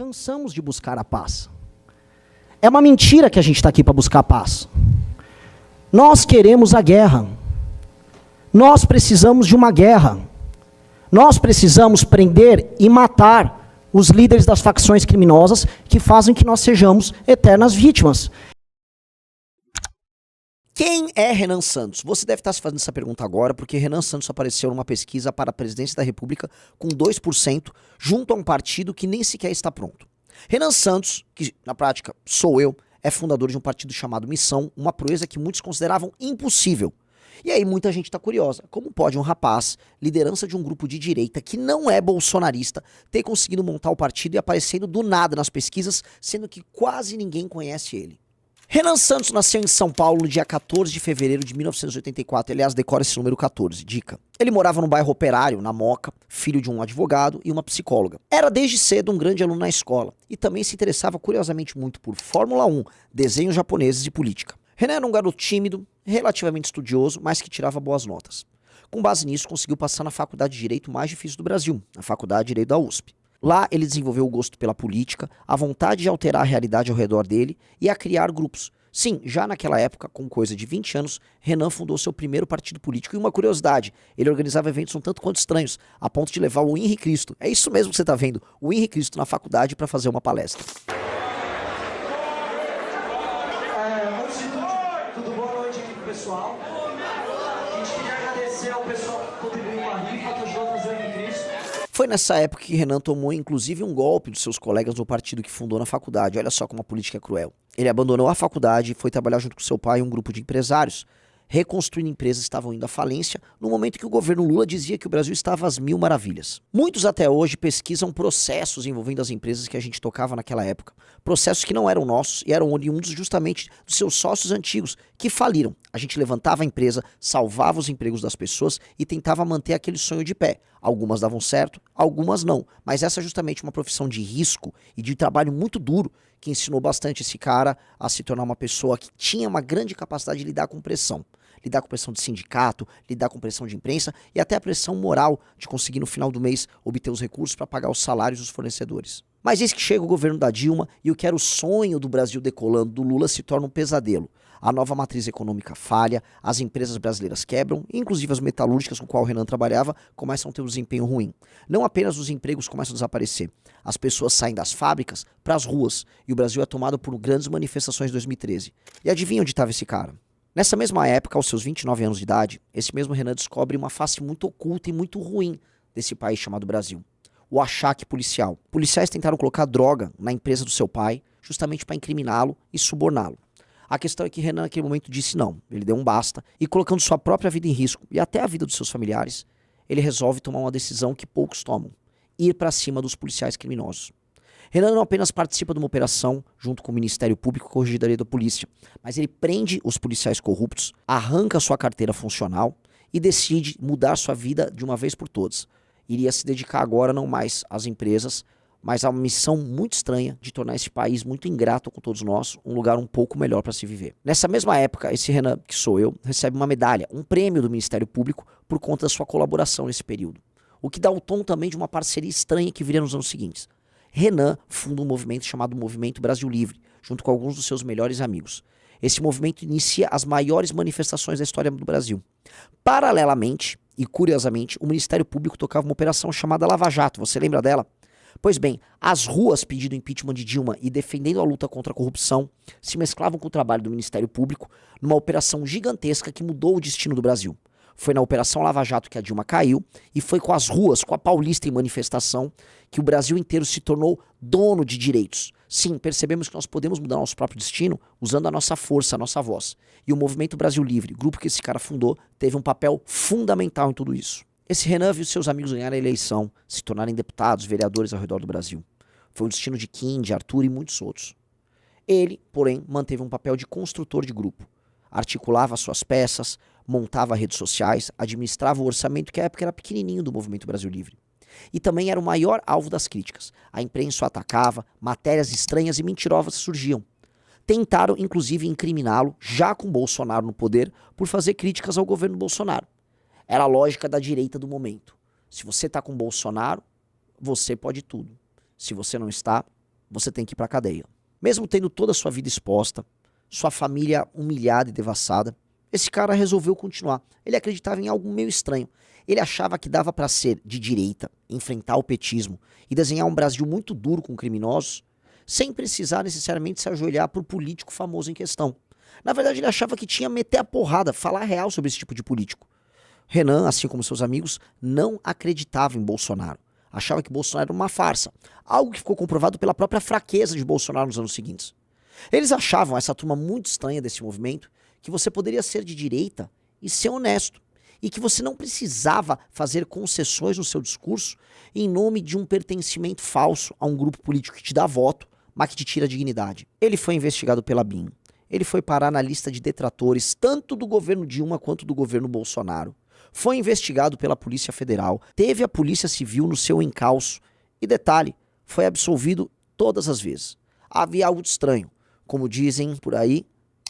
Cansamos de buscar a paz. É uma mentira que a gente está aqui para buscar a paz. Nós queremos a guerra. Nós precisamos de uma guerra. Nós precisamos prender e matar os líderes das facções criminosas que fazem que nós sejamos eternas vítimas. Quem é Renan Santos? Você deve estar se fazendo essa pergunta agora, porque Renan Santos apareceu numa pesquisa para a presidência da República com 2%, junto a um partido que nem sequer está pronto. Renan Santos, que na prática sou eu, é fundador de um partido chamado Missão, uma proeza que muitos consideravam impossível. E aí muita gente está curiosa, como pode um rapaz, liderança de um grupo de direita que não é bolsonarista, ter conseguido montar o partido e aparecendo do nada nas pesquisas, sendo que quase ninguém conhece ele? Renan Santos nasceu em São Paulo no dia 14 de fevereiro de 1984, aliás, decora esse número 14, dica. Ele morava no bairro Operário, na Moca, filho de um advogado e uma psicóloga. Era desde cedo um grande aluno na escola e também se interessava curiosamente muito por Fórmula 1, desenhos japoneses e política. Renan era um garoto tímido, relativamente estudioso, mas que tirava boas notas. Com base nisso, conseguiu passar na faculdade de Direito mais difícil do Brasil, na Faculdade de Direito da USP. Lá ele desenvolveu o gosto pela política, a vontade de alterar a realidade ao redor dele e a criar grupos. Sim, já naquela época, com coisa de 20 anos, Renan fundou seu primeiro partido político. E uma curiosidade, ele organizava eventos um tanto quanto estranhos, a ponto de levar o Henri Cristo. É isso mesmo que você está vendo, o Henri Cristo na faculdade para fazer uma palestra. Antes de tudo, boa noite aqui pro pessoal. A gente queria agradecer ao pessoal que contribuiu com a rifa, que ajudou a trazer o Henri Cristo. Foi nessa época que Renan tomou inclusive um golpe dos seus colegas no partido que fundou na faculdade. Olha só como a política é cruel. Ele abandonou a faculdade e foi trabalhar junto com seu pai e um grupo de empresários, reconstruindo empresas que estavam indo à falência, no momento que o governo Lula dizia que o Brasil estava às mil maravilhas. Muitos até hoje pesquisam processos envolvendo as empresas que a gente tocava naquela época. Processos que não eram nossos e eram oriundos justamente dos seus sócios antigos, que faliram. A gente levantava a empresa, salvava os empregos das pessoas e tentava manter aquele sonho de pé. Algumas davam certo, algumas não. Mas essa é justamente uma profissão de risco e de trabalho muito duro que ensinou bastante esse cara a se tornar uma pessoa que tinha uma grande capacidade de lidar com pressão. Lidar com pressão de sindicato, lidar com pressão de imprensa e até a pressão moral de conseguir no final do mês obter os recursos para pagar os salários dos fornecedores. Mas eis que chega o governo da Dilma e o que era o sonho do Brasil decolando do Lula se torna um pesadelo. A nova matriz econômica falha, as empresas brasileiras quebram, inclusive as metalúrgicas com qual o Renan trabalhava começam a ter um desempenho ruim. Não apenas os empregos começam a desaparecer, as pessoas saem das fábricas para as ruas e o Brasil é tomado por grandes manifestações em 2013. E adivinha onde estava esse cara? Nessa mesma época, aos seus 29 anos de idade, esse mesmo Renan descobre uma face muito oculta e muito ruim desse país chamado Brasil. O achaque policial. Policiais tentaram colocar droga na empresa do seu pai, justamente para incriminá-lo e suborná-lo. A questão é que Renan naquele momento disse não, ele deu um basta, e colocando sua própria vida em risco, e até a vida dos seus familiares, ele resolve tomar uma decisão que poucos tomam, ir para cima dos policiais criminosos. Renan não apenas participa de uma operação junto com o Ministério Público e Corregedoria da Polícia, mas ele prende os policiais corruptos, arranca sua carteira funcional e decide mudar sua vida de uma vez por todas. Iria se dedicar agora não mais às empresas, mas a uma missão muito estranha de tornar esse país muito ingrato com todos nós, um lugar um pouco melhor para se viver. Nessa mesma época, esse Renan, que sou eu, recebe uma medalha, um prêmio do Ministério Público por conta da sua colaboração nesse período. O que dá o tom também de uma parceria estranha que viria nos anos seguintes. Renan funda um movimento chamado Movimento Brasil Livre, junto com alguns dos seus melhores amigos. Esse movimento inicia as maiores manifestações da história do Brasil. Paralelamente, e curiosamente, o Ministério Público tocava uma operação chamada Lava Jato. Você lembra dela? Pois bem, as ruas pedindo impeachment de Dilma e defendendo a luta contra a corrupção se mesclavam com o trabalho do Ministério Público numa operação gigantesca que mudou o destino do Brasil. Foi na Operação Lava Jato que a Dilma caiu e foi com as ruas, com a Paulista em manifestação, que o Brasil inteiro se tornou dono de direitos. Sim, percebemos que nós podemos mudar nosso próprio destino usando a nossa força, a nossa voz. E o Movimento Brasil Livre, grupo que esse cara fundou, teve um papel fundamental em tudo isso. Esse Renan viu seus amigos ganharem a eleição, se tornarem deputados, vereadores ao redor do Brasil. Foi o destino de Kim, de Arthur e muitos outros. Ele, porém, manteve um papel de construtor de grupo. Articulava suas peças, montava redes sociais, administrava o orçamento que à época era pequenininho do Movimento Brasil Livre. E também era o maior alvo das críticas. A imprensa o atacava, matérias estranhas e mentirosas surgiam. Tentaram, inclusive, incriminá-lo, já com Bolsonaro no poder, por fazer críticas ao governo Bolsonaro. Era a lógica da direita do momento. Se você está com Bolsonaro, você pode tudo. Se você não está, você tem que ir pra cadeia. Mesmo tendo toda a sua vida exposta, sua família humilhada e devassada, esse cara resolveu continuar. Ele acreditava em algo meio estranho. Ele achava que dava pra ser de direita, enfrentar o petismo e desenhar um Brasil muito duro com criminosos, sem precisar necessariamente se ajoelhar pro político famoso em questão. Na verdade, ele achava que tinha meter a porrada, falar real sobre esse tipo de político. Renan, assim como seus amigos, não acreditava em Bolsonaro. Achava que Bolsonaro era uma farsa, algo que ficou comprovado pela própria fraqueza de Bolsonaro nos anos seguintes. Eles achavam, essa turma muito estranha desse movimento, que você poderia ser de direita e ser honesto, e que você não precisava fazer concessões no seu discurso em nome de um pertencimento falso a um grupo político que te dá voto, mas que te tira a dignidade. Ele foi investigado pela BIM. Ele foi parar na lista de detratores tanto do governo Dilma quanto do governo Bolsonaro. Foi investigado pela Polícia Federal, teve a Polícia Civil no seu encalço e, detalhe, foi absolvido todas as vezes. Havia algo de estranho. Como dizem por aí,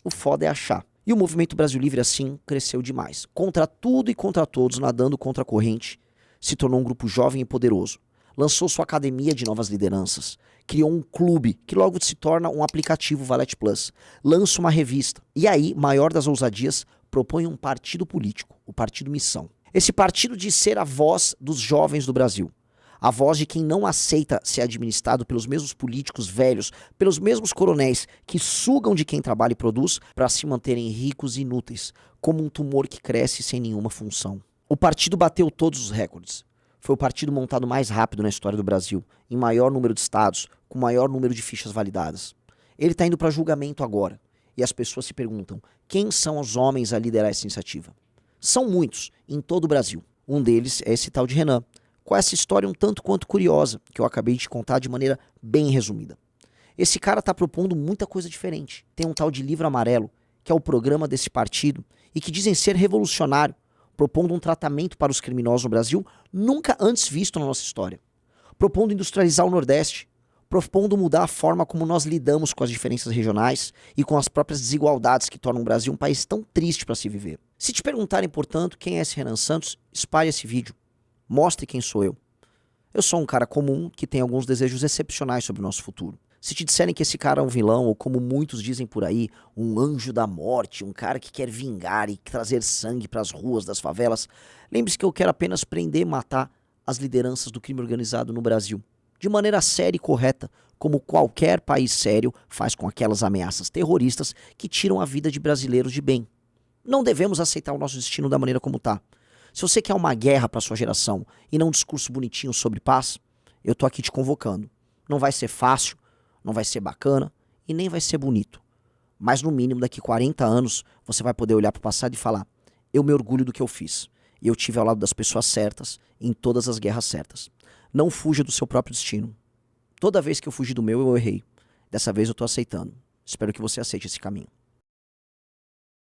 o foda é achar. E o Movimento Brasil Livre, assim, cresceu demais. Contra tudo e contra todos, nadando contra a corrente, se tornou um grupo jovem e poderoso. Lançou sua academia de novas lideranças. Criou um clube, que logo se torna um aplicativo Valete Plus. Lança uma revista. E aí, maior das ousadias, propõe um partido político, o Partido Missão. Esse partido diz ser a voz dos jovens do Brasil. A voz de quem não aceita ser administrado pelos mesmos políticos velhos, pelos mesmos coronéis que sugam de quem trabalha e produz para se manterem ricos e inúteis, como um tumor que cresce sem nenhuma função. O partido bateu todos os recordes. Foi o partido montado mais rápido na história do Brasil, em maior número de estados, com maior número de fichas validadas. Ele está indo para julgamento agora. E as pessoas se perguntam, quem são os homens a liderar essa iniciativa? São muitos, em todo o Brasil. Um deles é esse tal de Renan, com essa história um tanto quanto curiosa, que eu acabei de contar de maneira bem resumida. Esse cara está propondo muita coisa diferente. Tem um tal de Livro Amarelo, que é o programa desse partido, e que dizem ser revolucionário, propondo um tratamento para os criminosos no Brasil nunca antes visto na nossa história. Propondo industrializar o Nordeste, propondo mudar a forma como nós lidamos com as diferenças regionais e com as próprias desigualdades que tornam o Brasil um país tão triste para se viver. Se te perguntarem, portanto, quem é esse Renan Santos, espalhe esse vídeo. Mostre quem sou eu. Eu sou um cara comum que tem alguns desejos excepcionais sobre o nosso futuro. Se te disserem que esse cara é um vilão, ou como muitos dizem por aí, um anjo da morte, um cara que quer vingar e trazer sangue para as ruas das favelas, lembre-se que eu quero apenas prender e matar as lideranças do crime organizado no Brasil. De maneira séria e correta, como qualquer país sério faz com aquelas ameaças terroristas que tiram a vida de brasileiros de bem. Não devemos aceitar o nosso destino da maneira como está. Se você quer uma guerra para sua geração e não um discurso bonitinho sobre paz, eu tô aqui te convocando. Não vai ser fácil, não vai ser bacana e nem vai ser bonito. Mas no mínimo daqui 40 anos você vai poder olhar para o passado e falar, eu me orgulho do que eu fiz. E eu tive ao lado das pessoas certas em todas as guerras certas. Não fuja do seu próprio destino. Toda vez que eu fugi do meu, eu errei. Dessa vez eu tô aceitando. Espero que você aceite esse caminho.